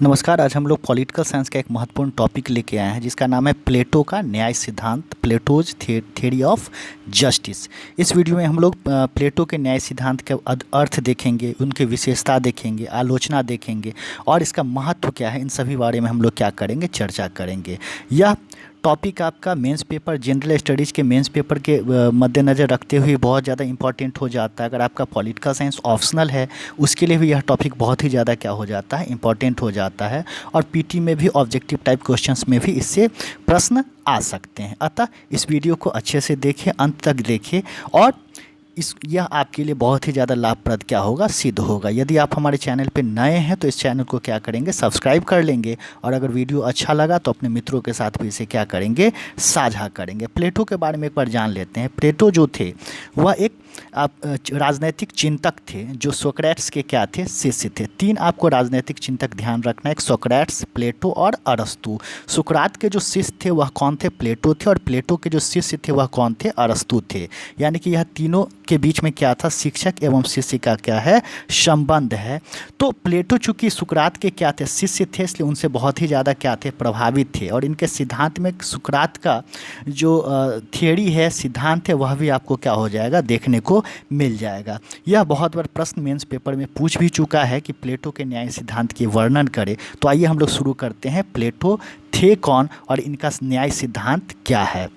नमस्कार। आज हम लोग पॉलिटिकल साइंस का एक महत्वपूर्ण टॉपिक लेके आए हैं जिसका नाम है प्लेटो का न्याय सिद्धांत, प्लेटोज थ्योरी ऑफ जस्टिस। इस वीडियो में हम लोग प्लेटो के न्याय सिद्धांत के अर्थ देखेंगे, उनकी विशेषता देखेंगे, आलोचना देखेंगे और इसका महत्व क्या है, इन सभी बारे में हम लोग क्या करेंगे, चर्चा करेंगे। यह टॉपिक आपका मेंस पेपर, जनरल स्टडीज़ के मेंस पेपर के मद्देनज़र रखते हुए बहुत ज़्यादा इंपॉर्टेंट हो जाता है। अगर आपका पॉलिटिकल साइंस ऑप्शनल है उसके लिए भी यह टॉपिक बहुत ही ज़्यादा क्या हो जाता है, इंपॉर्टेंट हो जाता है। और पीटी में भी ऑब्जेक्टिव टाइप क्वेश्चंस में भी इससे प्रश्न आ सकते हैं। अतः इस वीडियो को अच्छे से देखें, अंत तक देखें और यह आपके लिए बहुत ही ज़्यादा लाभप्रद क्या होगा, सिद्ध होगा। यदि आप हमारे चैनल पे नए हैं तो इस चैनल को क्या करेंगे, सब्सक्राइब कर लेंगे और अगर वीडियो अच्छा लगा तो अपने मित्रों के साथ भी इसे क्या करेंगे, साझा करेंगे। प्लेटो के बारे में एक बार जान लेते हैं। प्लेटो जो थे वह एक राजनैतिक चिंतक थे जो सोक्रेट्स के क्या थे, शिष्य थे। तीन आपको राजनैतिक चिंतक ध्यान रखना है, एक सोक्रेट्स, प्लेटो और अरस्तु। सुकरात के जो शिष्य थे वह कौन थे, प्लेटो थे, और प्लेटो के जो शिष्य थे वह कौन थे, अरस्तु थे। यानी कि यह तीनों के बीच में क्या था, शिक्षक एवं शिष्य का क्या है, संबंध है। तो प्लेटो चूंकि सुकरात के क्या थे, शिष्य थे, इसलिए उनसे बहुत ही ज़्यादा क्या थे, प्रभावित थे। और इनके सिद्धांत में सुकरात का जो थियरी है, सिद्धांत है, वह भी आपको क्या हो जाएगा, देखने को मिल जाएगा। यह बहुत बार प्रश्न मेंस पेपर में पूछ भी चुका है कि प्लेटो के न्याय सिद्धांत के वर्णन करें। तो आइए हम लोग शुरू करते हैं। प्लेटो थे कौन और इनका न्याय सिद्धांत क्या है।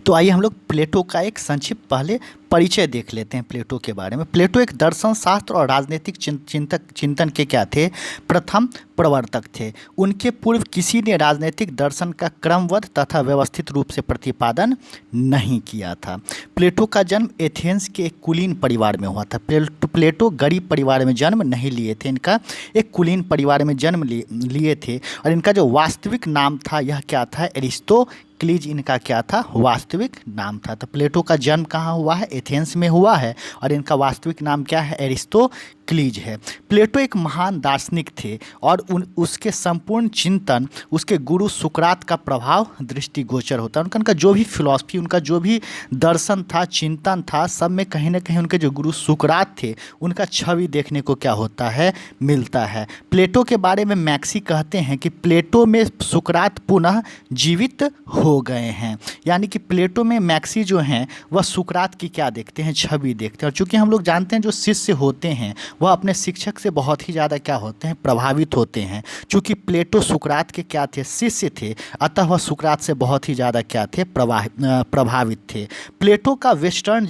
तो आइए हम लोग प्लेटो का एक संक्षिप्त पहले परिचय देख लेते हैं प्लेटो के बारे में। प्लेटो एक दर्शन शास्त्र और राजनीतिक चिंतन के क्या थे, प्रथम प्रवर्तक थे। उनके पूर्व किसी ने राजनीतिक दर्शन का क्रमबद्ध तथा व्यवस्थित रूप से प्रतिपादन नहीं किया था। प्लेटो का जन्म एथेंस के एक कुलीन परिवार में हुआ था। प्लेटो गरीब परिवार में जन्म नहीं लिए थे, इनका एक कुलीन परिवार में जन्म लिए थे। और इनका जो वास्तविक नाम था यह क्या था, एरिस्टोक्लीज इनका क्या था, वास्तविक नाम था। तो प्लेटो का जन्म कहाँ हुआ है, एथेंस में हुआ है और इनका वास्तविक नाम क्या है, एरिस्टोक्लीज है। प्लेटो एक महान दार्शनिक थे और उसके संपूर्ण चिंतन, उसके गुरु सुकरात का प्रभाव दृष्टिगोचर होता है। उनका जो भी फिलॉसफी, उनका जो भी दर्शन था, चिंतन था, सब में कहीं ना कहीं उनके जो गुरु सुकरात थे उनका छवि देखने को क्या होता है, मिलता है। प्लेटो के बारे में मैक्सी कहते हैं कि प्लेटो में सुकरात पुनः जीवित हो गए हैं। यानी कि प्लेटो में मैक्सी जो हैं वह सुकरात की क्या देखते हैं, छवि देखते हैं। और चूंकि हम लोग जानते हैं जो शिष्य होते हैं वह अपने शिक्षक से बहुत ही ज़्यादा क्या होते हैं, प्रभावित होते हैं। चूंकि प्लेटो सुकरात के क्या थे, शिष्य थे, अतः वह सुकरात से बहुत ही ज़्यादा क्या थे, प्रभावित थे। प्लेटो का वेस्टर्न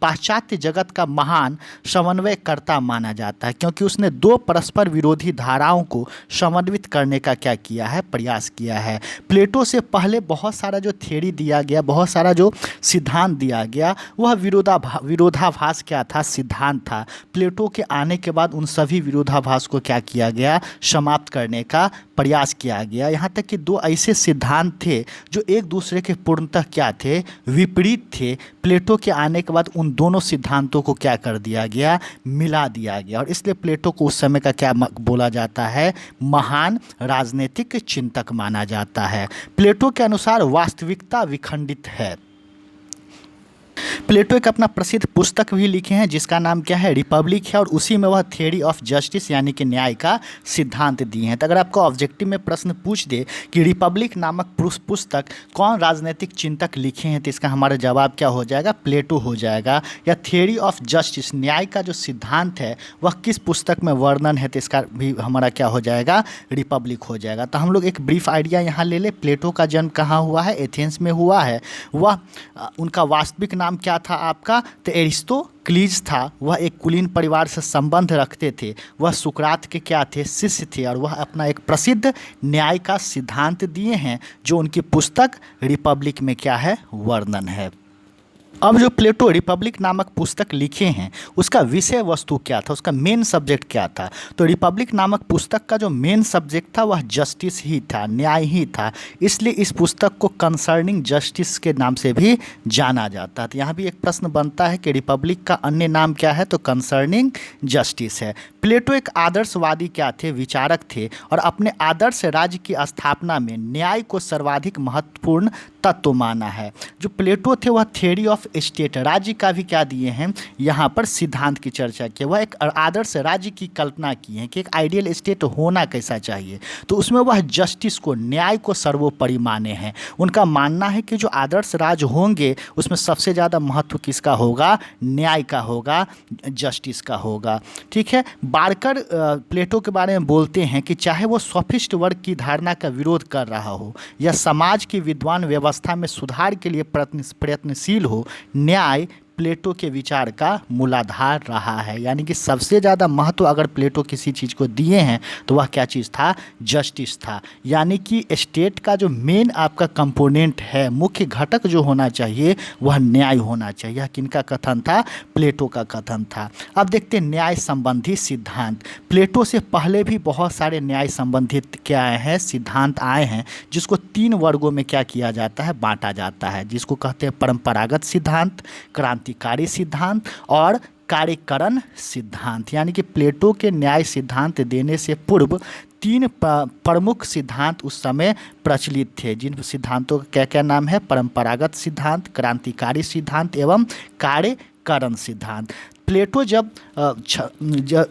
पाश्चात्य जगत का महान समन्वयकर्ता माना जाता है क्योंकि उसने दो परस्पर विरोधी धाराओं को समन्वित करने का क्या किया है, प्रयास किया है। प्लेटो से पहले बहुत सारा जो थ्योरी दिया गया, बहुत सारा जो सिद्धांत दिया गया, वह विरोधाभास क्या था, सिद्धांत था। प्लेटो के आने के बाद उन सभी विरोधाभास को क्या किया गया, समाप्त करने का प्रयास किया गया। यहाँ तक कि दो ऐसे सिद्धांत थे जो एक दूसरे के पूर्णतः क्या थे, विपरीत थे। प्लेटो के आने के बाद उन दोनों सिद्धांतों को क्या कर दिया गया, मिला दिया गया। और इसलिए प्लेटो को उस समय का क्या बोला जाता है, महान राजनीतिक चिंतक माना जाता है। प्लेटो के अनुसार वास्तविकता विखंडित है। प्लेटो एक अपना प्रसिद्ध पुस्तक भी लिखे हैं जिसका नाम क्या है, रिपब्लिक है, और उसी में वह थ्योरी ऑफ जस्टिस यानी कि न्याय का सिद्धांत दिए हैं। तो अगर आपको ऑब्जेक्टिव में प्रश्न पूछ दे कि रिपब्लिक नामक पुस्तक कौन राजनीतिक चिंतक लिखे हैं, तो इसका हमारा जवाब क्या हो जाएगा, प्लेटो हो जाएगा। या थ्योरी ऑफ जस्टिस, न्याय का जो सिद्धांत है वह किस पुस्तक में वर्णन है, तो इसका भी हमारा क्या हो जाएगा, रिपब्लिक हो जाएगा। तो हम लोग एक ब्रीफ आइडिया यहाँ ले ले। प्लेटो का जन्म कहाँ हुआ है, एथेंस में हुआ है। वह उनका वास्तविक नाम क्या था आपका, तो एरिस्टोक्लीज था। वह एक कुलीन परिवार से संबंध रखते थे। वह सुकरात के क्या थे, शिष्य थे। और वह अपना एक प्रसिद्ध न्याय का सिद्धांत दिए हैं जो उनकी पुस्तक रिपब्लिक में क्या है, वर्णन है। अब जो प्लेटो रिपब्लिक नामक पुस्तक लिखे हैं उसका विषय वस्तु क्या था, उसका मेन सब्जेक्ट क्या था, तो रिपब्लिक नामक पुस्तक का जो मेन सब्जेक्ट था वह जस्टिस ही था, न्याय ही था। इसलिए इस पुस्तक को कंसर्निंग जस्टिस के नाम से भी जाना जाता है। तो यहाँ भी एक प्रश्न बनता है कि रिपब्लिक का अन्य नाम क्या है, तो कंसर्निंग जस्टिस है। प्लेटो एक आदर्शवादी क्या थे, विचारक थे और अपने आदर्श राज्य की स्थापना में न्याय को सर्वाधिक महत्वपूर्ण तत्व माना है। जो प्लेटो थे वह थ्योरी ऑफ स्टेट, राज्य का भी क्या दिए हैं यहाँ पर सिद्धांत की चर्चा की। वह एक आदर्श राज्य की कल्पना की है कि एक आइडियल स्टेट होना कैसा चाहिए, तो उसमें वह जस्टिस को, न्याय को सर्वोपरि माने हैं। उनका मानना है कि जो आदर्श राज्य होंगे उसमें सबसे ज़्यादा महत्व किसका होगा, न्याय का होगा, जस्टिस का होगा। ठीक है, बारकर प्लेटो के बारे में बोलते हैं कि चाहे वो सोफिस्ट वर्ग की धारणा का विरोध कर रहा हो या समाज की विद्वान व्यवस्था में सुधार के लिए प्रयत्नशील हो, न्याय प्लेटो के विचार का मूलाधार रहा है। यानी कि सबसे ज़्यादा महत्व अगर प्लेटो किसी चीज़ को दिए हैं तो वह क्या चीज़ था, जस्टिस था। यानी कि स्टेट का जो मेन आपका कंपोनेंट है, मुख्य घटक जो होना चाहिए वह न्याय होना चाहिए। यह किनका कथन था, प्लेटो का कथन था। अब देखते हैं न्याय संबंधी सिद्धांत। प्लेटो से पहले भी बहुत सारे न्याय संबंधित क्या आए हैं, सिद्धांत आए हैं, जिसको 3 वर्गों में क्या किया जाता है, बांटा जाता है, जिसको कहते हैं परंपरागत सिद्धांत, क्रांतिकारी सिद्धांत और कार्यकरण सिद्धांत। यानी कि प्लेटो के न्याय सिद्धांत देने से पूर्व 3 प्रमुख सिद्धांत उस समय प्रचलित थे, जिन सिद्धांतों का क्या क्या नाम है, परंपरागत सिद्धांत, क्रांतिकारी सिद्धांत एवं कार्यकरण सिद्धांत। प्लेटो जब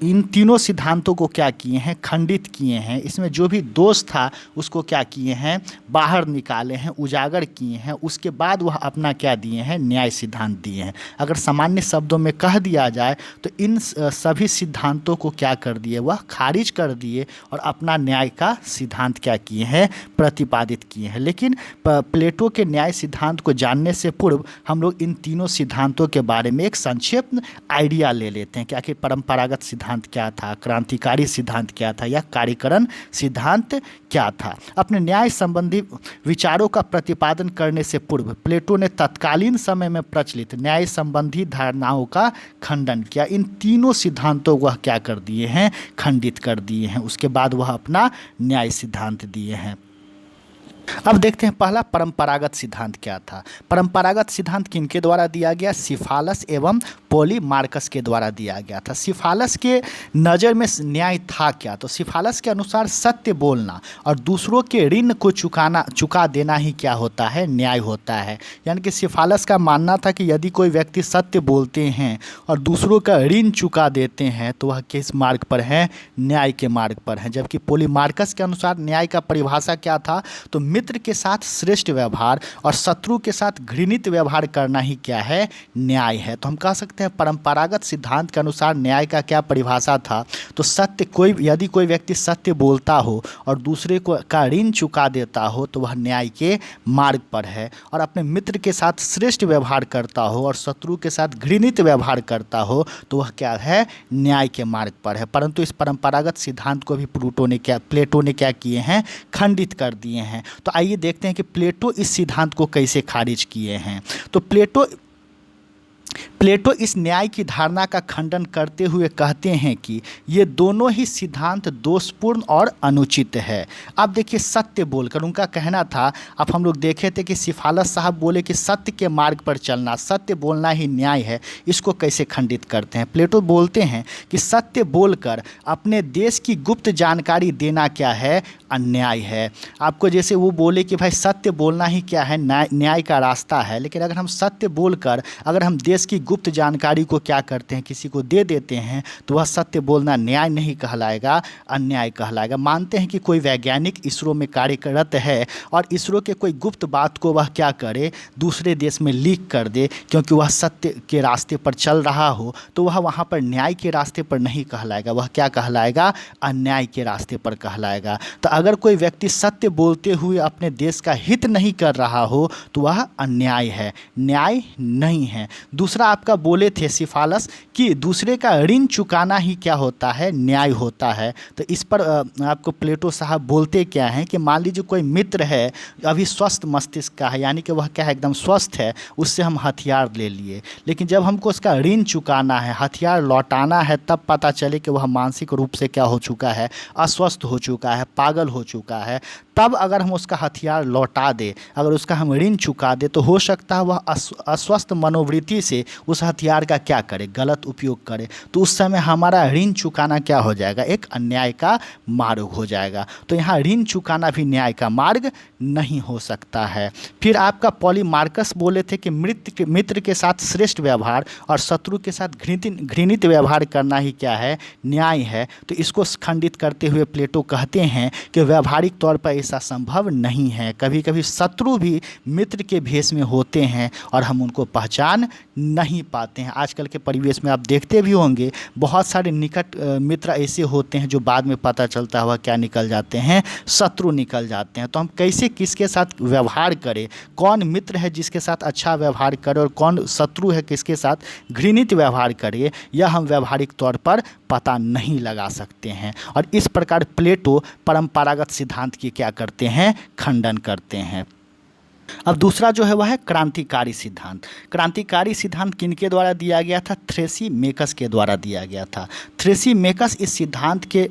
इन तीनों सिद्धांतों को क्या किए हैं, खंडित किए हैं, इसमें जो भी दोष था उसको क्या किए हैं, बाहर निकाले हैं, उजागर किए हैं। उसके बाद वह अपना क्या दिए हैं, न्याय सिद्धांत दिए हैं। अगर सामान्य शब्दों में कह दिया जाए तो इन सभी सिद्धांतों को क्या कर दिए, वह खारिज कर दिए और अपना न्याय का सिद्धांत क्या किए हैं, प्रतिपादित किए हैं। लेकिन प्लेटो के न्याय सिद्धांत को जानने से पूर्व हम लोग इन तीनों सिद्धांतों के बारे में एक संक्षिप्त आइडिया ले लेते हैं कि आखिर परंपरागत सिद्धांत क्या था, क्रांतिकारी सिद्धांत क्या था या कार्यकरण सिद्धांत क्या था। अपने न्याय संबंधी विचारों का प्रतिपादन करने से पूर्व प्लेटो ने तत्कालीन समय में प्रचलित न्याय संबंधी धारणाओं का खंडन किया। इन तीनों सिद्धांतों को वह क्या कर दिए हैं, खंडित कर दिए हैं। उसके बाद वह अपना न्याय सिद्धांत दिए हैं। अब देखते हैं पहला परंपरागत सिद्धांत क्या था। परंपरागत सिद्धांत किनके द्वारा दिया गया, सिफालस एवं पॉलीमार्कस के द्वारा दिया गया था। सिफालस के नज़र में न्याय था क्या, तो सिफालस के अनुसार सत्य बोलना और दूसरों के ऋण को चुका देना ही क्या होता है, न्याय होता है। यानी कि सिफालस का मानना था कि यदि कोई व्यक्ति सत्य बोलते हैं और दूसरों का ऋण चुका देते हैं तो वह किस मार्ग पर है, न्याय के मार्ग पर है। जबकि पॉलीमार्कस के अनुसार न्याय का परिभाषा क्या था, तो मित्र के साथ श्रेष्ठ व्यवहार और शत्रु के साथ घृणित व्यवहार करना ही क्या है, न्याय है। तो हम कह सकते हैं परंपरागत सिद्धांत के अनुसार न्याय का क्या परिभाषा था, तो यदि कोई व्यक्ति सत्य बोलता हो और दूसरे को का ऋण चुका देता हो तो वह न्याय के मार्ग पर है, और अपने मित्र के साथ श्रेष्ठ व्यवहार करता हो और शत्रु के साथ घृणित व्यवहार करता हो तो वह क्या है, न्याय के मार्ग पर है। परंतु इस परंपरागत सिद्धांत को भी प्लेटो ने क्या किए हैं, खंडित कर दिए हैं। तो आइए देखते हैं कि प्लेटो इस सिद्धांत को कैसे खारिज किए हैं। तो प्लेटो इस न्याय की धारणा का खंडन करते हुए कहते हैं कि ये दोनों ही सिद्धांत दोषपूर्ण और अनुचित है। अब देखिए, सत्य बोलकर उनका कहना था, अब हम लोग देखे थे कि सिफालस साहब बोले कि सत्य के मार्ग पर चलना, सत्य बोलना ही न्याय है। इसको कैसे खंडित करते हैं, प्लेटो बोलते हैं कि सत्य बोलकर अपने देश की गुप्त जानकारी देना क्या है, अन्याय है। आपको जैसे वो बोले कि भाई सत्य बोलना ही क्या है, न्याय का रास्ता है, लेकिन अगर हम सत्य बोलकर अगर हम देश की गुप्त जानकारी को क्या करते हैं, किसी को दे देते हैं, तो वह सत्य बोलना न्याय नहीं कहलाएगा, अन्याय कहलाएगा। मानते हैं कि कोई वैज्ञानिक इसरो में कार्यरत है और इसरो के कोई गुप्त बात को वह क्या करे, दूसरे देश में लीक कर दे, क्योंकि वह सत्य के रास्ते पर चल रहा हो, तो वह वहाँ पर न्याय के रास्ते पर नहीं कहलाएगा, वह क्या कहलाएगा, अन्याय के रास्ते पर कहलाएगा। तो अगर कोई व्यक्ति सत्य बोलते हुए अपने देश का हित नहीं कर रहा हो तो वह अन्याय है, न्याय नहीं है। दूसरा आपका बोले थे सिफालस कि दूसरे का ऋण चुकाना ही क्या होता है, न्याय होता है। तो इस पर आपको प्लेटो साहब बोलते क्या हैं कि मान लीजिए कोई मित्र है, अभी स्वस्थ मस्तिष्क का है, यानी कि वह क्या है, एकदम स्वस्थ है, उससे हम हथियार ले लिए, लेकिन जब हमको उसका ऋण चुकाना है, हथियार लौटाना है, तब पता चले कि वह मानसिक रूप से क्या हो चुका है, अस्वस्थ हो चुका है, पागल हो चुका है, तब अगर हम उसका हथियार लौटा दें, अगर उसका हम ऋण चुका दें, तो हो सकता है वह अस्वस्थ मनोवृत्ति से उस हथियार का क्या करे, गलत उपयोग करे। तो उस समय हमारा ऋण चुकाना क्या हो जाएगा, एक अन्याय का मार्ग हो जाएगा। तो यहाँ ऋण चुकाना भी न्याय का मार्ग नहीं हो सकता है। फिर आपका पॉलीमार्कस बोले थे कि मित्र के साथ श्रेष्ठ व्यवहार और शत्रु के साथ घृणित व्यवहार करना ही क्या है, न्याय है। तो इसको खंडित करते हुए प्लेटो कहते हैं कि व्यवहारिक तौर पर ऐसा संभव नहीं है। कभी कभी शत्रु भी मित्र के भेष में होते हैं और हम उनको पहचान नहीं पाते हैं। आजकल के परिवेश में आप देखते भी होंगे, बहुत सारे निकट मित्र ऐसे होते हैं जो बाद में पता चलता हुआ क्या निकल जाते हैं, शत्रु निकल जाते हैं। तो हम कैसे किसके साथ व्यवहार करें, कौन मित्र है जिसके साथ अच्छा व्यवहार करें और कौन शत्रु है किसके साथ घृणित व्यवहार करें, यह हम व्यवहारिक तौर पर पता नहीं लगा सकते हैं। और इस प्रकार प्लेटो परंपरागत सिद्धांत की क्या करते हैं, खंडन करते हैं। अब दूसरा जो है वह है क्रांतिकारी सिद्धांत। क्रांतिकारी सिद्धांत किनके द्वारा दिया गया था, थ्रेसीमेकस के द्वारा दिया गया था। थ्रेसीमेकस इस सिद्धांत के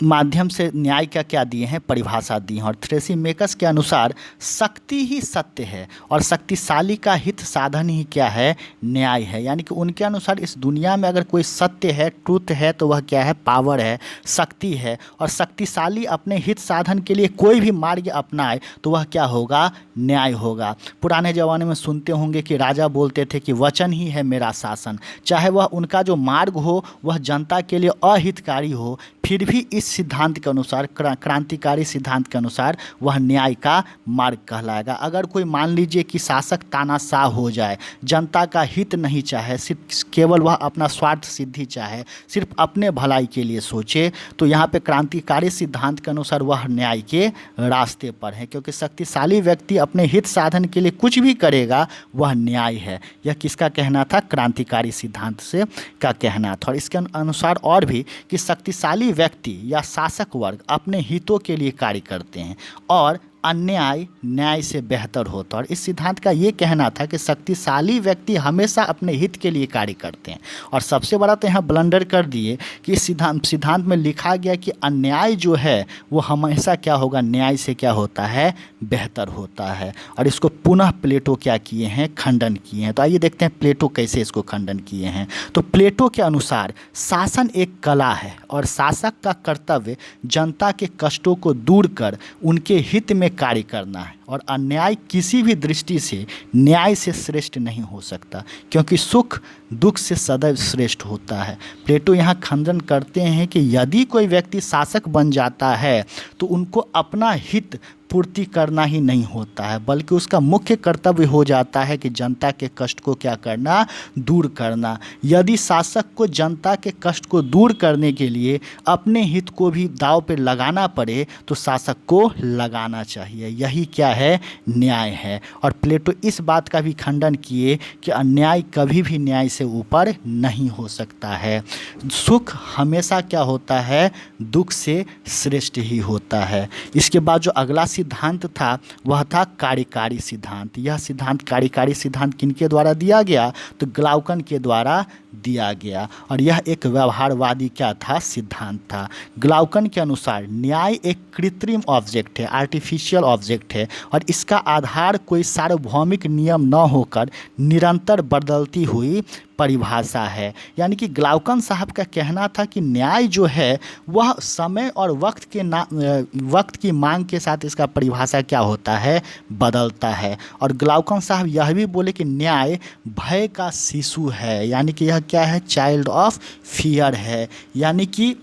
माध्यम से न्याय का क्या दिए हैं, परिभाषा दी है। और थ्रेसीमेकस के अनुसार शक्ति ही सत्य है और शक्तिशाली का हित साधन ही क्या है, न्याय है। यानी कि उनके अनुसार इस दुनिया में अगर कोई सत्य है, ट्रूथ है, तो वह क्या है, पावर है, शक्ति है। और शक्तिशाली अपने हित साधन के लिए कोई भी मार्ग अपनाए तो वह क्या होगा, न्याय होगा। पुराने ज़माने में सुनते होंगे कि राजा बोलते थे कि वचन ही है मेरा शासन। चाहे वह उनका जो मार्ग हो वह जनता के लिए अहितकारी हो, फिर भी इस सिद्धांत के अनुसार, क्रांतिकारी सिद्धांत के अनुसार, वह न्याय का मार्ग कहलाएगा। अगर कोई मान लीजिए कि शासक तानाशाह हो जाए, जनता का हित नहीं चाहे, सिर्फ केवल वह अपना स्वार्थ सिद्धि चाहे, सिर्फ अपने भलाई के लिए सोचे, तो यहाँ पे क्रांतिकारी सिद्धांत के अनुसार वह न्याय के रास्ते पर है। क्योंकि शक्तिशाली व्यक्ति अपने हित साधन के लिए कुछ भी करेगा वह न्याय है। यह किसका कहना था, क्रांतिकारी सिद्धांत से का कहना था। और इसके अनुसार और भी कि शक्तिशाली व्यक्ति या शासक वर्ग अपने हितों के लिए कार्य करते हैं और अन्याय न्याय से बेहतर होता है। और इस सिद्धांत का ये कहना था कि शक्तिशाली व्यक्ति हमेशा अपने हित के लिए कार्य करते हैं। और सबसे बड़ा तो यहाँ ब्लंडर कर दिए कि इस सिद्धांत में लिखा गया कि अन्याय जो है वो हमेशा क्या होगा, न्याय से क्या होता है, बेहतर होता है। और इसको पुनः प्लेटो क्या किए हैं, खंडन किए हैं। तो आइए देखते हैं प्लेटो कैसे इसको खंडन किए हैं। तो प्लेटो के अनुसार शासन एक कला है और शासक का कर्तव्य जनता के कष्टों को दूर कर उनके हित में कार्य करना है। और अन्याय किसी भी दृष्टि से न्याय से श्रेष्ठ नहीं हो सकता, क्योंकि सुख दुख से सदैव श्रेष्ठ होता है। प्लेटो यहाँ खंडन करते हैं कि यदि कोई व्यक्ति शासक बन जाता है तो उनको अपना हित पूर्ति करना ही नहीं होता है, बल्कि उसका मुख्य कर्तव्य हो जाता है कि जनता के कष्ट को क्या करना, दूर करना। यदि शासक को जनता के कष्ट को दूर करने के लिए अपने हित को भी दांव पर लगाना पड़े तो शासक को लगाना चाहिए। यही क्या है, न्याय है। और प्लेटो इस बात का भी खंडन किए कि अन्याय कभी भी न्याय से ऊपर नहीं हो सकता है। सुख हमेशा क्या होता है, दुख से श्रेष्ठ ही होता है। इसके बाद जो अगला सिद्धांत था वह था कार्यकारी सिद्धांत। यह सिद्धांत, कार्यकारी सिद्धांत किनके द्वारा दिया गया, तो ग्लाउकन के द्वारा दिया गया। और यह एक व्यवहारवादी क्या था, सिद्धांत था। ग्लाउकन के अनुसार न्याय एक कृत्रिम ऑब्जेक्ट है, आर्टिफिशियल ऑब्जेक्ट है, और इसका आधार कोई सार्वभौमिक नियम न होकर निरंतर बदलती हुई परिभाषा है। यानी कि ग्लाउकन साहब का कहना था कि न्याय जो है वह समय और वक्त की मांग के साथ इसका परिभाषा क्या होता है, बदलता है। और ग्लाउकन साहब यह भी बोले कि न्याय भय का शिशु है, यानी कि यह क्या है, चाइल्ड ऑफ फियर है। यानी कि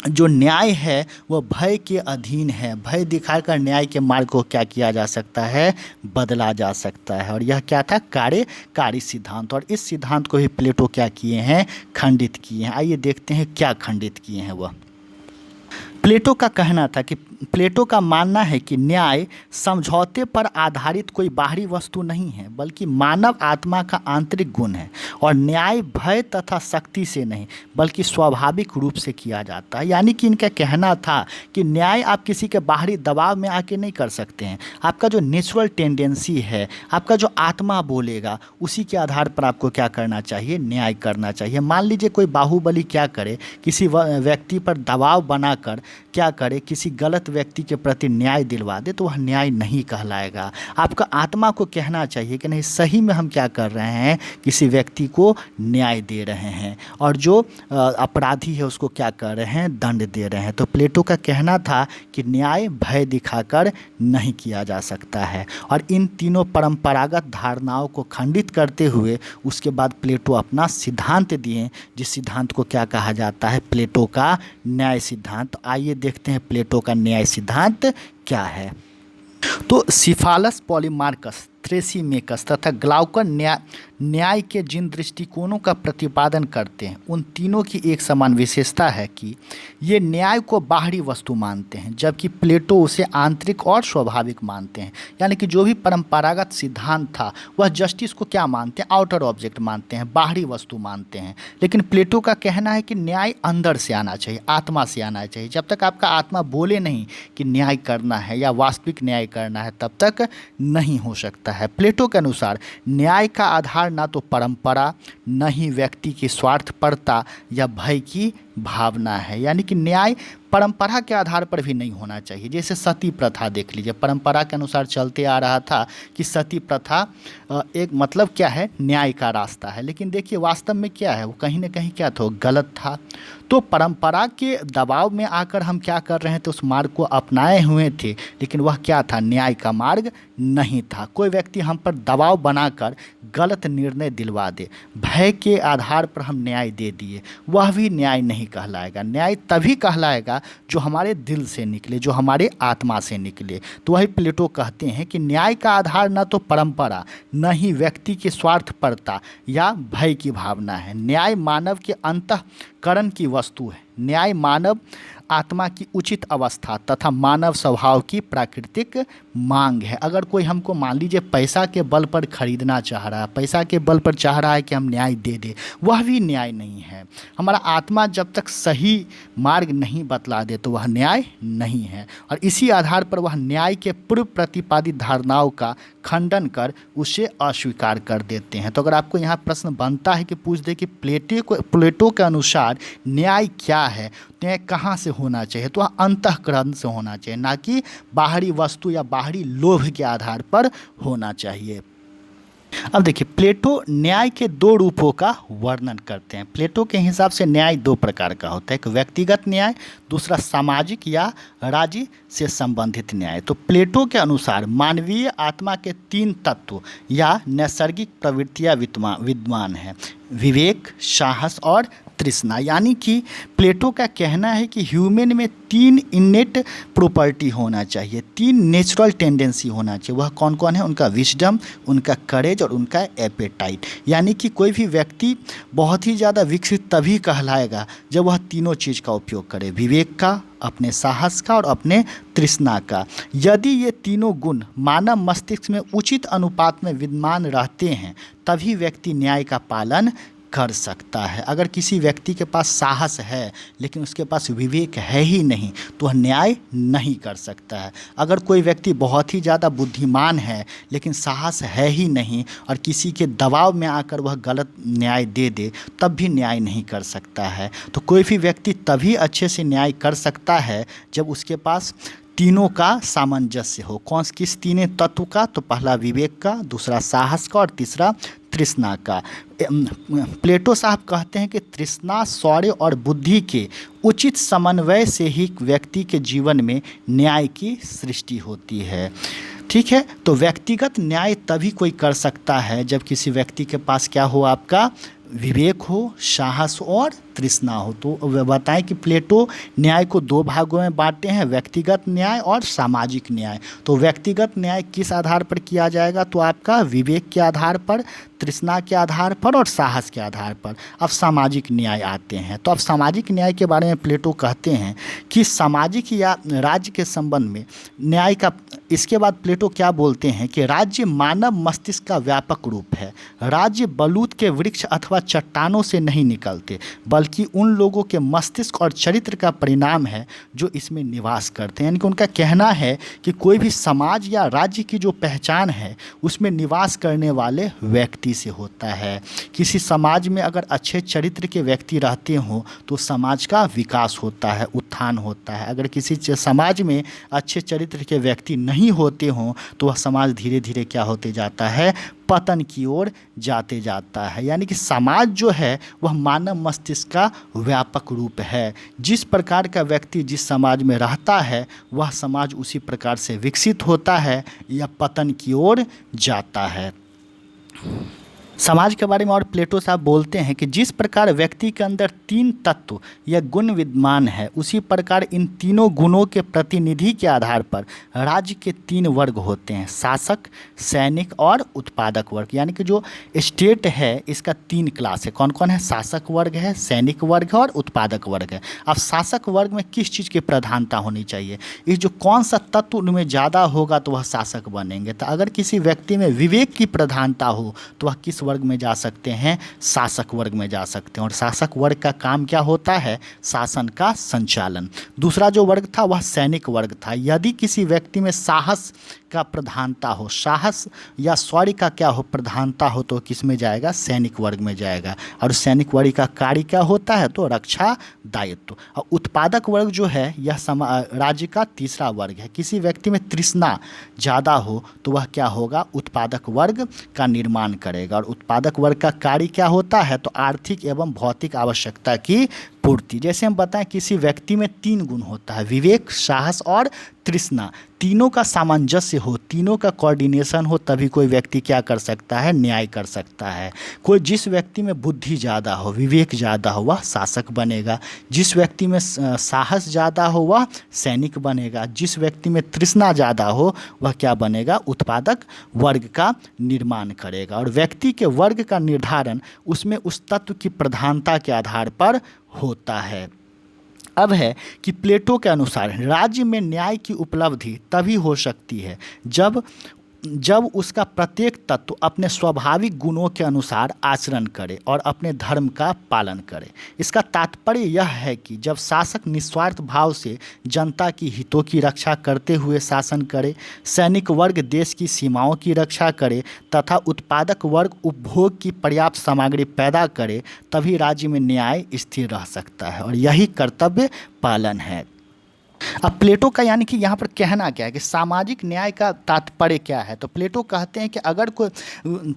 जो न्याय है वह भय के अधीन है। भय दिखाकर न्याय के मार्ग को क्या किया जा सकता है, बदला जा सकता है। और यह क्या था, कार्यकारी सिद्धांत। और इस सिद्धांत को ही प्लेटो क्या किए हैं, खंडित किए हैं। आइए देखते हैं क्या खंडित किए हैं वह। प्लेटो का कहना था कि प्लेटो का मानना है कि न्याय समझौते पर आधारित कोई बाहरी वस्तु नहीं है, बल्कि मानव आत्मा का आंतरिक गुण है। और न्याय भय तथा शक्ति से नहीं बल्कि स्वाभाविक रूप से किया जाता है। यानी कि इनका कहना था कि न्याय आप किसी के बाहरी दबाव में आके नहीं कर सकते हैं। आपका जो नेचुरल टेंडेंसी है, आपका जो आत्मा बोलेगा, उसी के आधार पर आपको क्या करना चाहिए, न्याय करना चाहिए। मान लीजिए कोई बाहुबली क्या करे, किसी व्यक्ति पर दबाव बनाकर क्या करे, किसी गलत व्यक्ति के प्रति न्याय दिलवा दे तो वह न्याय नहीं कहलाएगा। आपका आत्मा को कहना चाहिए कि नहीं, सही में हम क्या कर रहे हैं, किसी व्यक्ति को न्याय दे रहे हैं, और जो अपराधी है उसको क्या कर रहे हैं, दंड दे रहे हैं। तो प्लेटो का कहना था कि न्याय भय दिखाकर नहीं किया जा सकता है। और इन तीनों परंपरागत धारणाओं को खंडित करते हुए उसके बाद प्लेटो अपना सिद्धांत दिए, जिस सिद्धांत को क्या कहा जाता है, प्लेटो का न्याय सिद्धांत। तो आइए देखते हैं प्लेटो का न्याय सिद्धांत क्या है। तो सिफालस, पॉलीमार्कस, थ्रेसिमेकस तथा ग्लाउकन न्याय के जिन दृष्टिकोणों का प्रतिपादन करते हैं उन तीनों की एक समान विशेषता है कि ये न्याय को बाहरी वस्तु मानते हैं, जबकि प्लेटो उसे आंतरिक और स्वाभाविक मानते हैं। यानी कि जो भी परंपरागत सिद्धांत था वह जस्टिस को क्या मानते हैं, आउटर ऑब्जेक्ट मानते हैं, बाहरी वस्तु मानते हैं। लेकिन प्लेटो का कहना है कि न्याय अंदर से आना चाहिए, आत्मा से आना चाहिए। जब तक आपका आत्मा बोले नहीं कि न्याय करना है या वास्तविक न्याय करना है, तब तक नहीं हो सकता है। प्लेटो के अनुसार न्याय का आधार ना तो परंपरा, न ही व्यक्ति की स्वार्थपरता या भय की भावना है। यानी कि न्याय परंपरा के आधार पर भी नहीं होना चाहिए। जैसे सती प्रथा देख लीजिए, परंपरा के अनुसार चलते आ रहा था कि सती प्रथा एक मतलब क्या है, न्याय का रास्ता है। लेकिन देखिए वास्तव में क्या है, वो कहीं ना कहीं क्या था, गलत था। तो परंपरा के दबाव में आकर हम क्या कर रहे थे, उस मार्ग को अपनाए हुए थे, लेकिन वह क्या था, न्याय का मार्ग नहीं था। कोई व्यक्ति हम पर दबाव बनाकर गलत निर्णय दिलवा दे, भय के आधार पर हम न्याय दे दिए, वह भी न्याय नहीं कहलाएगा। न्याय तभी कहलाएगा जो हमारे दिल से निकले, जो हमारे आत्मा से निकले। तो वही प्लेटो कहते हैं कि न्याय का आधार न तो परंपरा, न ही व्यक्ति की स्वार्थपरता या भय की भावना है। न्याय मानव के अंतःकरण की वस्तु है। न्याय मानव आत्मा की उचित अवस्था तथा मानव स्वभाव की प्राकृतिक मांग है। अगर कोई हमको मान लीजिए पैसा के बल पर खरीदना चाह रहा है, पैसा के बल पर चाह रहा है कि हम न्याय दे दें, वह भी न्याय नहीं है। हमारा आत्मा जब तक सही मार्ग नहीं बतला दे तो वह न्याय नहीं है। और इसी आधार पर वह न्याय के पूर्व प्रतिपादित धारणाओं का खंडन कर उसे अस्वीकार कर देते हैं। तो अगर आपको यहाँ प्रश्न बनता है कि पूछ दे कि प्लेटो के अनुसार न्याय क्या है, न्याय कहाँ से होना चाहिए, तो वह अंतःकरण से होना चाहिए, ना कि बाहरी वस्तु या बाहरी लोभ के आधार पर होना चाहिए। अब देखिए प्लेटो न्याय के दो रूपों का वर्णन करते हैं। प्लेटो के हिसाब से न्याय दो प्रकार का होता है, एक व्यक्तिगत न्याय, दूसरा सामाजिक या राज्य से संबंधित न्याय। तो प्लेटो के अनुसार मानवीय आत्मा के तीन तत्व या नैसर्गिक प्रवृत्तियां विद्यमान हैं, विवेक, साहस और तृष्णा। यानी कि प्लेटो का कहना है कि ह्यूमन में तीन इनेट प्रॉपर्टी होना चाहिए, तीन नेचुरल टेंडेंसी होना चाहिए। वह कौन कौन है, उनका विजडम, उनका करेज और उनका एपेटाइट। यानी कि कोई भी व्यक्ति बहुत ही ज़्यादा विकसित तभी कहलाएगा जब वह तीनों चीज़ का उपयोग करे, विवेक का, अपने साहस का और अपने तृष्णा का। यदि ये तीनों गुण मानव मस्तिष्क में उचित अनुपात में विद्यमान रहते हैं तभी व्यक्ति न्याय का पालन कर सकता है। अगर किसी व्यक्ति के पास साहस है लेकिन उसके पास विवेक है ही नहीं तो वह न्याय नहीं कर सकता है। अगर कोई व्यक्ति बहुत ही ज़्यादा बुद्धिमान है लेकिन साहस है ही नहीं और किसी के दबाव में आकर वह गलत न्याय दे दे तब भी न्याय नहीं कर सकता है। तो कोई भी व्यक्ति तभी अच्छे से न्याय कर सकता है जब उसके पास तीनों का सामंजस्य हो। किस तीनों तत्व का, तो पहला विवेक का, दूसरा साहस का और तीसरा तृष्णा का। प्लेटो साहब कहते हैं कि तृष्णा, शौर्य और बुद्धि के उचित समन्वय से ही व्यक्ति के जीवन में न्याय की सृष्टि होती है। ठीक है, तो व्यक्तिगत न्याय तभी कोई कर सकता है जब किसी व्यक्ति के पास क्या हो, आपका विवेक हो, साहस और तृष्णा हो। तो बताएं कि प्लेटो न्याय को दो भागों में बांटते हैं, व्यक्तिगत न्याय और सामाजिक न्याय। तो व्यक्तिगत न्याय किस आधार पर किया जाएगा, तो आपका विवेक के आधार पर, तृष्णा के आधार पर और साहस के आधार पर। अब सामाजिक न्याय आते हैं। तो अब सामाजिक न्याय के बारे में प्लेटो कहते हैं कि सामाजिक या राज्य के संबंध में न्याय का, इसके बाद प्लेटो क्या बोलते हैं कि राज्य मानव मस्तिष्क का व्यापक रूप है। राज्य बलूत के वृक्ष अथवा चट्टानों से नहीं निकलते बल्कि उन लोगों के मस्तिष्क और चरित्र का परिणाम है जो इसमें निवास करते हैं। यानी कि उनका कहना है कि कोई भी समाज या राज्य की जो पहचान है उसमें निवास करने वाले व्यक्ति से होता है। किसी समाज में अगर अच्छे चरित्र के व्यक्ति रहते हों तो समाज का विकास होता है, उत्थान होता है। अगर किसी समाज में अच्छे चरित्र के व्यक्ति नहीं होते हों तो वह समाज धीरे धीरे क्या होते जाता है, पतन की ओर जाते जाता है। यानी कि समाज जो है वह मानव मस्तिष्क का व्यापक रूप है। जिस प्रकार का व्यक्ति जिस समाज में रहता है वह समाज उसी प्रकार से विकसित होता है या पतन की ओर जाता है। समाज के बारे में और प्लेटो साहब बोलते हैं कि जिस प्रकार व्यक्ति के अंदर 3 तत्व या गुण विद्यमान है उसी प्रकार इन तीनों गुणों के प्रतिनिधि के आधार पर राज्य के 3 वर्ग होते हैं, शासक, सैनिक और उत्पादक वर्ग। यानी कि जो स्टेट है इसका 3 क्लास है। कौन कौन है? शासक वर्ग है, सैनिक वर्ग है और उत्पादक वर्ग है। अब शासक वर्ग में किस चीज़ की प्रधानता होनी चाहिए? इस जो कौन सा तत्व उनमें ज़्यादा होगा तो वह शासक बनेंगे। तो अगर किसी व्यक्ति में विवेक की प्रधानता हो तो वह किस वर्ग में जा सकते हैं? शासक वर्ग में जा सकते हैं। और शासक वर्ग का काम क्या होता है? शासन का संचालन। दूसरा जो वर्ग था वह सैनिक वर्ग था। यदि किसी व्यक्ति में साहस का प्रधानता हो, साहस या शौर्य का क्या हो, प्रधानता हो, तो किस में जाएगा? सैनिक वर्ग में जाएगा। और सैनिक वर्ग का कार्य क्या होता है? तो रक्षा दायित्व। और उत्पादक वर्ग जो है यह राज्य का तीसरा वर्ग है। किसी व्यक्ति में तृष्णा ज़्यादा हो तो वह क्या होगा? उत्पादक वर्ग का निर्माण करेगा। और उत्पादक वर्ग का कार्य क्या होता है? तो आर्थिक एवं भौतिक आवश्यकता की पूर्ति। जैसे हम बताएं किसी व्यक्ति में 3 गुण होता है, विवेक, साहस और तृष्णा। तीनों का सामंजस्य हो, तीनों का कोऑर्डिनेशन हो, तभी कोई व्यक्ति क्या कर सकता है? न्याय कर सकता है। कोई जिस व्यक्ति में बुद्धि ज़्यादा हो, विवेक ज़्यादा हो, वह शासक बनेगा। जिस व्यक्ति में साहस ज़्यादा हो वह सैनिक बनेगा। जिस व्यक्ति में तृष्णा ज़्यादा हो वह क्या बनेगा? उत्पादक वर्ग का निर्माण करेगा। और व्यक्ति के वर्ग का निर्धारण उसमें उस तत्व की प्रधानता के आधार पर होता है। अब है कि प्लेटो के अनुसार राज्य में न्याय की उपलब्धि तभी हो सकती है जब उसका प्रत्येक तत्व अपने स्वाभाविक गुणों के अनुसार आचरण करे और अपने धर्म का पालन करे। इसका तात्पर्य यह है कि जब शासक निस्वार्थ भाव से जनता की हितों की रक्षा करते हुए शासन करे, सैनिक वर्ग देश की सीमाओं की रक्षा करे तथा उत्पादक वर्ग उपभोग की पर्याप्त सामग्री पैदा करे, तभी राज्य में न्याय स्थिर रह सकता है। और यही कर्तव्य पालन है। अब प्लेटो का यानी कि यहाँ पर कहना क्या है कि सामाजिक न्याय का तात्पर्य क्या है? तो प्लेटो कहते हैं कि अगर कोई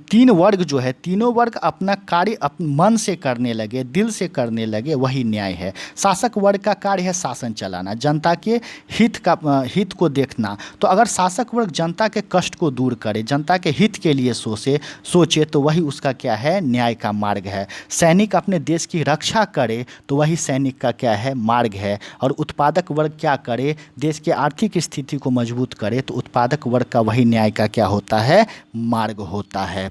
3 वर्ग जो है, तीनों वर्ग अपना कार्य अपने मन से करने लगे, दिल से करने लगे, वही न्याय है। शासक वर्ग का कार्य है शासन चलाना, जनता के हित को देखना। तो अगर शासक वर्ग जनता के कष्ट को दूर करे, जनता के हित के लिए सोचे तो वही उसका क्या है? न्याय का मार्ग है। सैनिक अपने देश की रक्षा करे तो वही सैनिक का क्या है? मार्ग है। और उत्पादक वर्ग क्या करे? देश की आर्थिक स्थिति को मजबूत करे तो उत्पादक वर्ग का वही न्याय का क्या होता है? मार्ग होता है।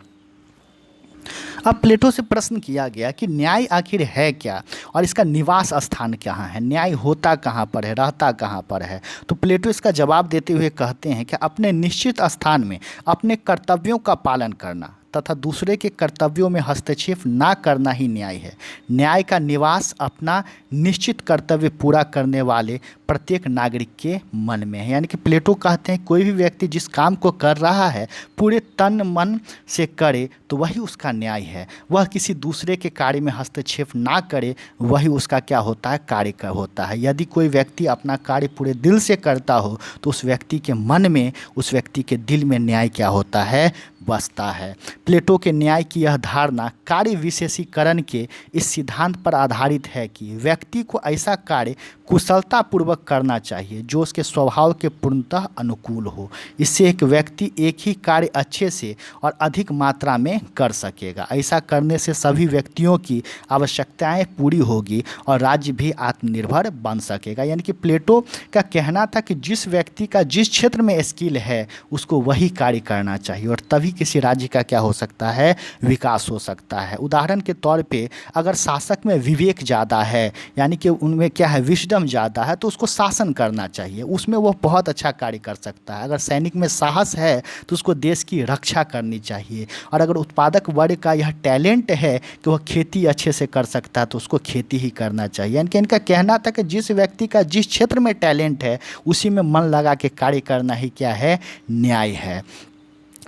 अब प्लेटो से प्रश्न किया गया कि न्याय आखिर है क्या और इसका निवास स्थान कहाँ है? न्याय होता कहाँ पर है, रहता कहाँ पर है? तो प्लेटो इसका जवाब देते हुए कहते हैं कि अपने निश्चित स्थान में अपने कर्तव्यों का पालन करना तथा दूसरे के कर्तव्यों में हस्तक्षेप ना करना ही न्याय है। न्याय का निवास अपना निश्चित कर्तव्य पूरा करने वाले प्रत्येक नागरिक के मन में है। यानी कि प्लेटो कहते हैं कोई भी व्यक्ति जिस काम को कर रहा है पूरे तन मन से करे तो वही उसका न्याय है। वह किसी दूसरे के कार्य में हस्तक्षेप ना करे, वही उसका क्या होता है? कार्य होता है। यदि कोई व्यक्ति अपना कार्य पूरे दिल से करता हो तो उस व्यक्ति के मन में, उस व्यक्ति के दिल में न्याय क्या होता है? बसता है। प्लेटो के न्याय की यह धारणा कार्य विशेषीकरण के इस सिद्धांत पर आधारित है कि व्यक्ति को ऐसा कार्य कुशलतापूर्वक करना चाहिए जो उसके स्वभाव के पूर्णतः अनुकूल हो। इससे एक व्यक्ति एक ही कार्य अच्छे से और अधिक मात्रा में कर सकेगा। ऐसा करने से सभी व्यक्तियों की आवश्यकताएं पूरी होगी और राज्य भी आत्मनिर्भर बन सकेगा। यानी कि प्लेटो का कहना था कि जिस व्यक्ति का जिस क्षेत्र में स्किल है उसको वही कार्य करना चाहिए और तभी किसी राज्य का क्या हो सकता है? विकास हो सकता है। उदाहरण के तौर पे अगर शासक में विवेक ज़्यादा है, यानी कि उनमें क्या है? विजडम विजडम ज़्यादा है तो उसको शासन करना चाहिए, उसमें वह बहुत अच्छा कार्य कर सकता है। अगर सैनिक में साहस है तो उसको देश की रक्षा करनी चाहिए। और अगर उत्पादक वर्ग का यह टैलेंट है कि वह खेती अच्छे से कर सकता है तो उसको खेती ही करना चाहिए। यानी कि इनका कहना था कि जिस व्यक्ति का जिस क्षेत्र में टैलेंट है उसी में मन लगा के कार्य करना ही क्या है, न्याय है।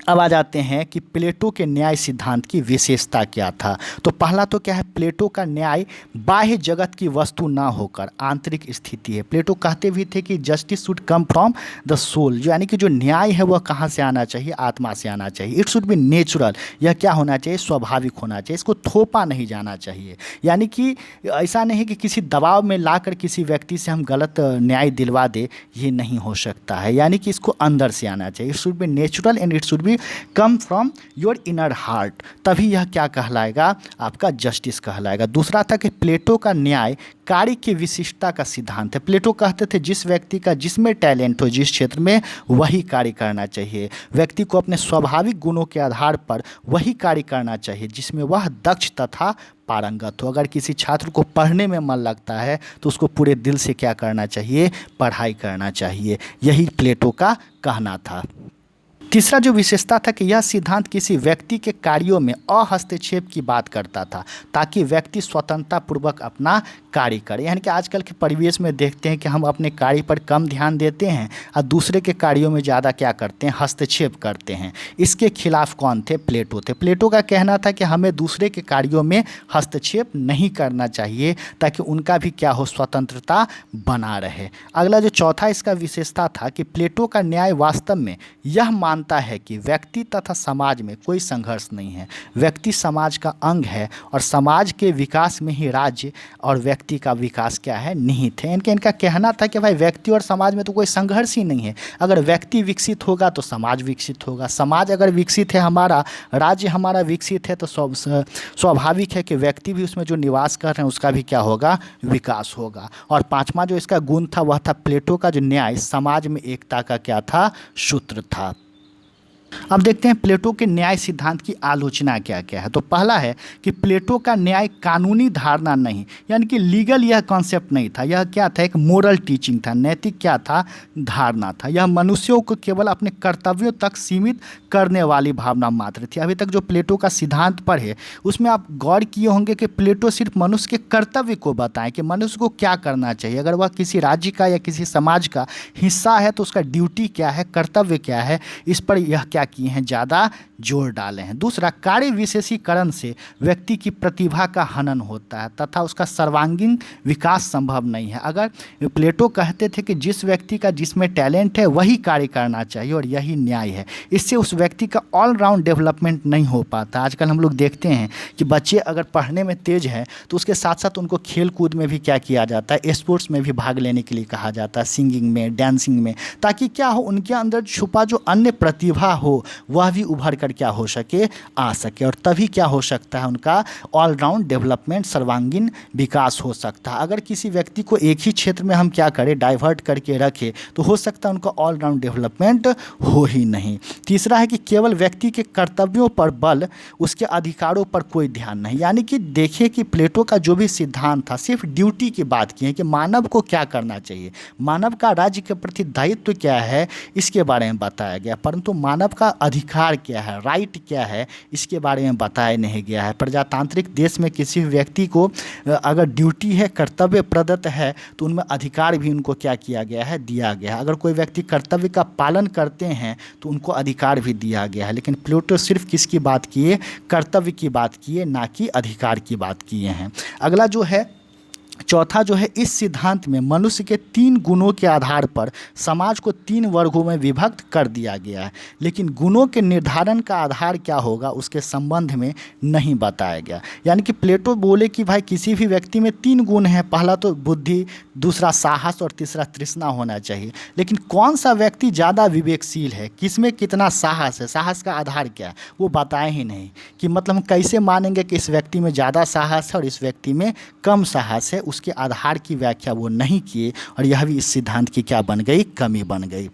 अब आ जाते हैं कि प्लेटो के न्याय सिद्धांत की विशेषता क्या था। तो पहला तो क्या है, प्लेटो का न्याय बाह्य जगत की वस्तु ना होकर आंतरिक स्थिति है। प्लेटो कहते भी थे कि justice should come from the soul, जो यानी कि जो न्याय है वह कहाँ से आना चाहिए, आत्मा से आना चाहिए। इट शुड बी नेचुरल, यह क्या होना चाहिए, स्वाभाविक होना चाहिए, इसको थोपा नहीं जाना चाहिए। यानी कि ऐसा नहीं कि किसी दबाव में लाकर किसी व्यक्ति से हम गलत न्याय दिलवा दे, ये नहीं हो सकता है। यानी कि इसको अंदर से आना चाहिए। It should be natural and it should be come from your inner heart, तभी यह क्या कहलाएगा, आपका जस्टिस कहलाएगा। दूसरा था कि प्लेटो का न्याय कार्य की विशिष्टता का सिद्धांत है। प्लेटो कहते थे जिस व्यक्ति का जिसमें टैलेंट हो, जिस क्षेत्र में, वही कार्य करना चाहिए। व्यक्ति को अपने स्वाभाविक गुणों के आधार पर वही कार्य करना चाहिए जिसमें वह दक्ष तथा पारंगत हो। अगर किसी छात्र को पढ़ने में मन लगता है तो उसको पूरे दिल से क्या करना चाहिए, पढ़ाई करना चाहिए। यही प्लेटो का कहना था। तीसरा जो विशेषता था कि यह सिद्धांत किसी व्यक्ति के कार्यों में अहस्तक्षेप की बात करता था ताकि व्यक्ति स्वतंत्रतापूर्वक अपना कार्य करे। यानी कि आजकल के परिवेश में देखते हैं कि हम अपने कार्य पर कम ध्यान देते हैं और दूसरे के कार्यों में ज़्यादा क्या करते हैं, हस्तक्षेप करते हैं। इसके खिलाफ कौन थे, प्लेटो थे। प्लेटो का कहना था कि हमें दूसरे के कार्यों में हस्तक्षेप नहीं करना चाहिए ताकि उनका भी क्या हो, स्वतंत्रता बना रहे। अगला जो चौथा इसका विशेषता था कि प्लेटो का न्याय वास्तव में यह मानता है कि व्यक्ति तथा समाज में कोई संघर्ष नहीं है। व्यक्ति समाज का अंग है और समाज के विकास में ही राज्य और व्यक्ति का विकास क्या है, निहित है। इनका कहना था कि भाई व्यक्ति और समाज में तो कोई संघर्ष ही नहीं है। अगर व्यक्ति विकसित होगा तो समाज विकसित होगा, समाज अगर विकसित है, हमारा राज्य हमारा विकसित है तो स्वाभाविक है कि व्यक्ति भी उसमें जो निवास कर रहे हैं उसका भी क्या होगा, विकास होगा। और पांचवा जो इसका गुण था वह था प्लेटो का जो न्याय समाज में एकता का क्या था, सूत्र था। अब देखते हैं प्लेटो के न्याय सिद्धांत की आलोचना क्या क्या है। तो पहला है कि प्लेटो का न्याय कानूनी धारणा नहीं, यानी कि लीगल यह कॉन्सेप्ट नहीं था। यह क्या था, एक मोरल टीचिंग था, नैतिक क्या था, धारणा था। यह मनुष्यों को केवल अपने कर्तव्यों तक सीमित करने वाली भावना मात्र थी। अभी तक जो प्लेटो का सिद्धांत पढ़े उसमें आप गौर किए होंगे कि प्लेटो सिर्फ मनुष्य के कर्तव्य को बताएं कि मनुष्य को क्या करना चाहिए। अगर वह किसी राज्य का या किसी समाज का हिस्सा है तो उसका ड्यूटी क्या है, कर्तव्य क्या है, इस पर यह क्या किए हैं, ज़्यादा जोर डाले हैं। दूसरा, कार्य विशेषीकरण से व्यक्ति की प्रतिभा का हनन होता है तथा उसका सर्वांगीण विकास संभव नहीं है। अगर प्लेटो कहते थे कि जिस व्यक्ति का जिसमें टैलेंट है वही कार्य करना चाहिए और यही न्याय है, इससे उस व्यक्ति का ऑलराउंड डेवलपमेंट नहीं हो पाता। आजकल हम लोग देखते हैं कि बच्चे अगर पढ़ने में तेज हैं तो उसके साथ साथ उनको खेल कूद में भी क्या किया जाता है, स्पोर्ट्स में भी भाग लेने के लिए कहा जाता है, सिंगिंग में, डांसिंग में, ताकि क्या हो, उनके अंदर छुपा जो अन्य प्रतिभा हो वह भी उभर कर क्या हो सके, आ सके। और तभी क्या हो सकता है, उनका ऑलराउंड डेवलपमेंट, सर्वांगीण विकास हो सकता है। अगर किसी व्यक्ति को एक ही क्षेत्र में हम क्या करें, डाइवर्ट करके रखें तो हो सकता है उनका ऑलराउंड डेवलपमेंट हो ही नहीं। तीसरा है कि केवल व्यक्ति के कर्तव्यों पर बल, उसके अधिकारों पर कोई ध्यान नहीं। यानी कि देखिए कि प्लेटो का जो भी सिद्धांत था सिर्फ ड्यूटी की बात की है कि मानव को क्या करना चाहिए, मानव का राज्य के प्रति दायित्व क्या है, इसके बारे में बताया गया, परंतु मानव का अधिकार क्या है, राइट क्या है, इसके बारे में बताया नहीं गया है। प्रजातांत्रिक देश में किसी व्यक्ति को अगर ड्यूटी है, कर्तव्य प्रदत्त है तो उनमें अधिकार भी उनको क्या किया गया है, दिया गया है। अगर कोई व्यक्ति कर्तव्य का पालन करते हैं तो उनको अधिकार भी दिया गया है। लेकिन प्लेटो सिर्फ किसकी बात किए, कर्तव्य की बात किए, ना कि अधिकार की बात किए हैं। अगला जो है चौथा जो है, इस सिद्धांत में मनुष्य के 3 गुणों के आधार पर समाज को 3 वर्गों में विभक्त कर दिया गया है, लेकिन गुणों के निर्धारण का आधार क्या होगा उसके संबंध में नहीं बताया गया। यानी कि प्लेटो बोले कि भाई किसी भी व्यक्ति में 3 गुण हैं, पहला तो बुद्धि, दूसरा साहस और तीसरा तृष्णा होना चाहिए। लेकिन कौन सा व्यक्ति ज़्यादा विवेकशील है, किसमें कितना साहस है, साहस का आधार क्या है, वो बताए ही नहीं। कि मतलब हम कैसे मानेंगे कि इस व्यक्ति में ज़्यादा साहस है और इस व्यक्ति में कम साहस है, उसके आधार की व्याख्या वो नहीं किए और यह भी इस सिद्धांत की क्या बन गई, कमी बन गई।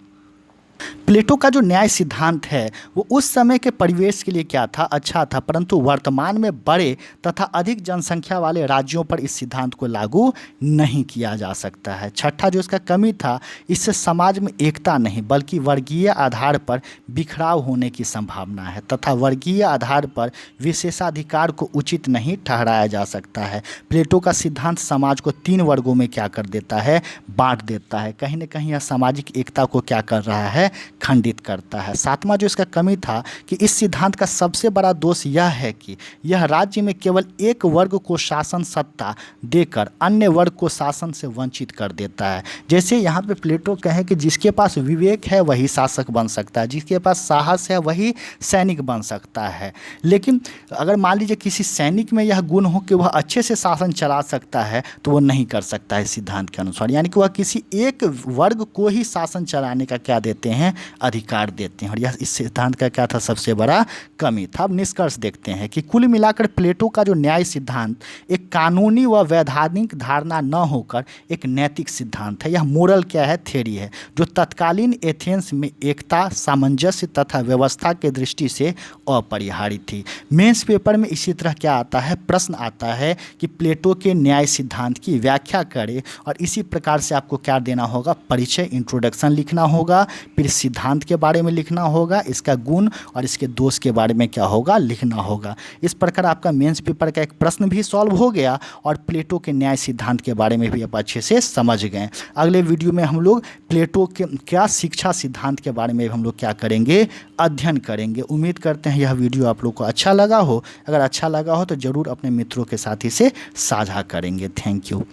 प्लेटो का जो न्याय सिद्धांत है वो उस समय के परिवेश के लिए क्या था, अच्छा था, परंतु वर्तमान में बड़े तथा अधिक जनसंख्या वाले राज्यों पर इस सिद्धांत को लागू नहीं किया जा सकता है। छठा जो इसका कमी था, इससे समाज में एकता नहीं बल्कि वर्गीय आधार पर बिखराव होने की संभावना है तथा वर्गीय आधार पर विशेषाधिकार को उचित नहीं ठहराया जा सकता है। प्लेटो का सिद्धांत समाज को 3 वर्गों में क्या कर देता है, बांट देता है। कहीं ना कहीं यह सामाजिक एकता को क्या कर रहा है, खंडित करता है। सातवां जो इसका कमी था कि इस सिद्धांत का सबसे बड़ा दोष यह है कि यह राज्य में केवल एक वर्ग को शासन सत्ता देकर अन्य वर्ग को शासन से वंचित कर देता है। जैसे यहाँ पे प्लेटो कहे कि जिसके पास विवेक है वही शासक बन सकता है, जिसके पास साहस है वही सैनिक बन सकता है। लेकिन अगर मान लीजिए किसी सैनिक में यह गुण हो कि वह अच्छे से शासन चला सकता है तो वह नहीं कर सकता है सिद्धांत के अनुसार, यानी कि वह किसी एक वर्ग को ही शासन चलाने का क्या देते हैं, अधिकार देते हैं। और यह इस सिद्धांत का क्या था, सबसे बड़ा कमी था। अब निष्कर्ष देखते हैं कि कुल मिलाकर प्लेटो का जो न्याय सिद्धांत एक कानूनी व वैधानिक धारणा न होकर एक नैतिक सिद्धांत है। यह मोरल क्या है, थ्योरी है, जो तत्कालीन एथेंस में एकता, सामंजस्य तथा व्यवस्था के दृष्टि से अपरिहार्य थी। मेंस पेपर में इसी तरह क्या आता है, प्रश्न आता है कि प्लेटो के न्याय सिद्धांत की व्याख्या करें, और इसी प्रकार से आपको क्या देना होगा, परिचय, इंट्रोडक्शन लिखना होगा, फिर सिद्धांत के बारे में लिखना होगा, इसका गुण और इसके दोष के बारे में क्या होगा, लिखना होगा। इस प्रकार आपका मेंस पेपर का एक प्रश्न भी सॉल्व हो गया और प्लेटो के न्याय सिद्धांत के बारे में भी आप अच्छे से समझ गए। अगले वीडियो में हम लोग प्लेटो के क्या शिक्षा सिद्धांत के बारे में हम लोग क्या करेंगे, अध्ययन करेंगे। उम्मीद करते हैं यह वीडियो आप लोग को अच्छा लगा हो। अगर अच्छा लगा हो तो ज़रूर अपने मित्रों के साथ इसे साझा करेंगे। Thank you.